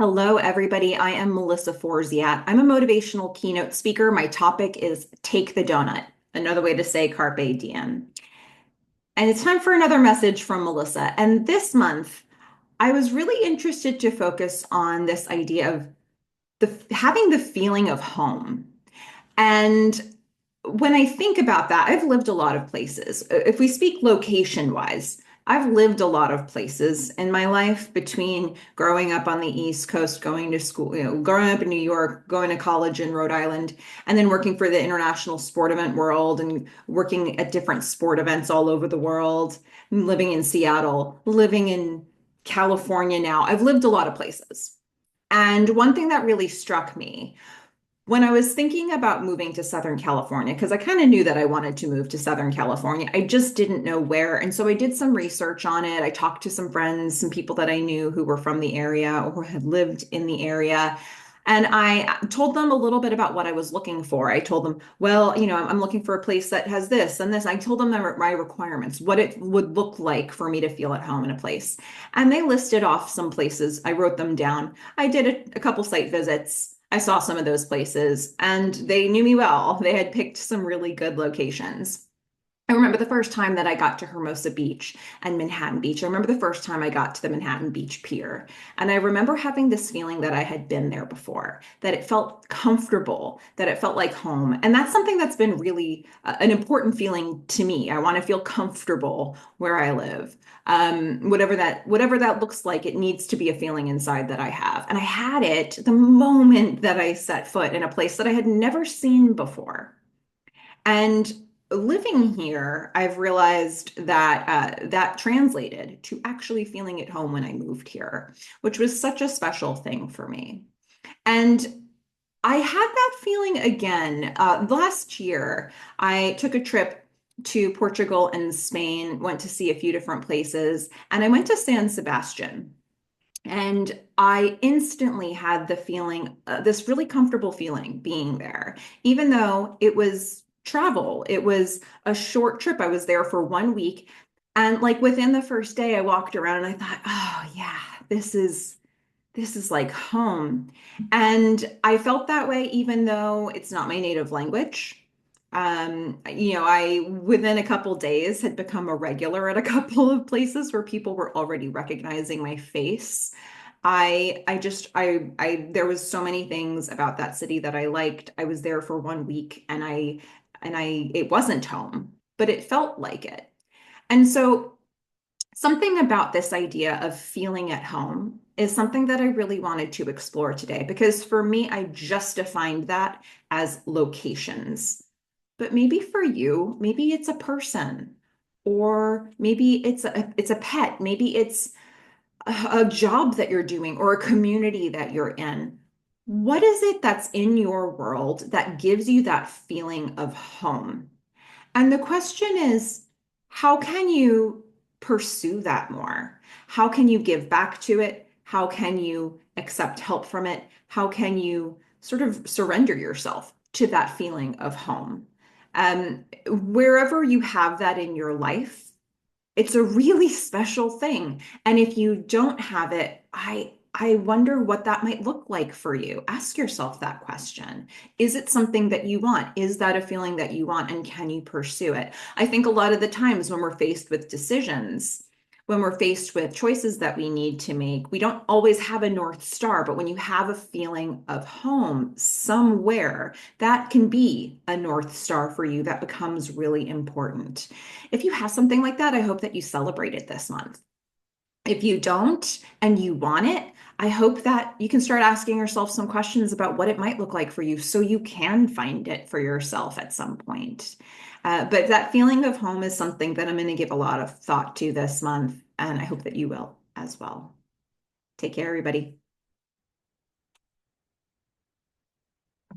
Hello, everybody. I am Melissa Forziat. I'm a motivational keynote speaker. My topic is Take the Donut, another way to say Carpe Diem. And it's time for another message from Melissa. And this month, I was really interested to focus on this idea of having the feeling of home. And when I think about that, I've lived a lot of places. If we speak location wise, I've lived a lot of places in my life between growing up on the East Coast, going to school, growing up in New York, going to college in Rhode Island, and then working for the international sport event world and working at different sport events all over the world, living in Seattle, living in California now. I've lived a lot of places. And one thing that really struck me when I was thinking about moving to Southern California, because I kind of knew that I wanted to move to Southern California, I just didn't know where. And so I did some research on it. I talked to some friends, some people that I knew who were from the area or who had lived in the area. And I told them a little bit about what I was looking for. I told them, well, I'm looking for a place that has this and this. I told them my requirements, what it would look like for me to feel at home in a place. And they listed off some places. I wrote them down. I did a couple site visits. I saw some of those places and they knew me well. They had picked some really good locations. I remember the first time that I got to Hermosa Beach and Manhattan Beach. I remember the first time I got to the Manhattan Beach Pier. And I remember having this feeling that I had been there before, that it felt comfortable, that it felt like home. And that's something that's been really an important feeling to me. I want to feel comfortable where I live. Whatever that looks like, it needs to be a feeling inside that I have. And I had it the moment that I set foot in a place that I had never seen before. And living here, I've realized that that translated to actually feeling at home when I moved here, which was such a special thing for me. And I had that feeling again. Last year, I took a trip to Portugal and Spain, went to see a few different places, and I went to San Sebastian. And I instantly had the feeling, this really comfortable feeling being there, even though it was travel. It was a short trip. I was there for 1 week. And like within the first day, I walked around and I thought, oh yeah, this is like home. And I felt that way even though it's not my native language. I within a couple days had become a regular at a couple of places where people were already recognizing my face. There was so many things about that city that I liked. I was there for 1 week it wasn't home, but it felt like it. And so something about this idea of feeling at home is something that I really wanted to explore today because for me, I just defined that as locations. But maybe for you, maybe it's a person, or maybe it's a pet, maybe it's a job that you're doing or a community that you're in. What is it that's in your world that gives you that feeling of home? And the question is, how can you pursue that more? How can you give back to it? How can you accept help from it? How can you sort of surrender yourself to that feeling of home? Wherever you have that in your life, it's a really special thing. And if you don't have it, I wonder what that might look like for you. Ask yourself that question. Is it something that you want? Is that a feeling that you want? And can you pursue it? I think a lot of the times when we're faced with decisions, when we're faced with choices that we need to make, we don't always have a North Star, but when you have a feeling of home somewhere, that can be a North Star for you that becomes really important. If you have something like that, I hope that you celebrate it this month. If you don't and you want it, I hope that you can start asking yourself some questions about what it might look like for you so you can find it for yourself at some point. But that feeling of home is something that I'm going to give a lot of thought to this month, and I hope that you will as well. Take care, everybody.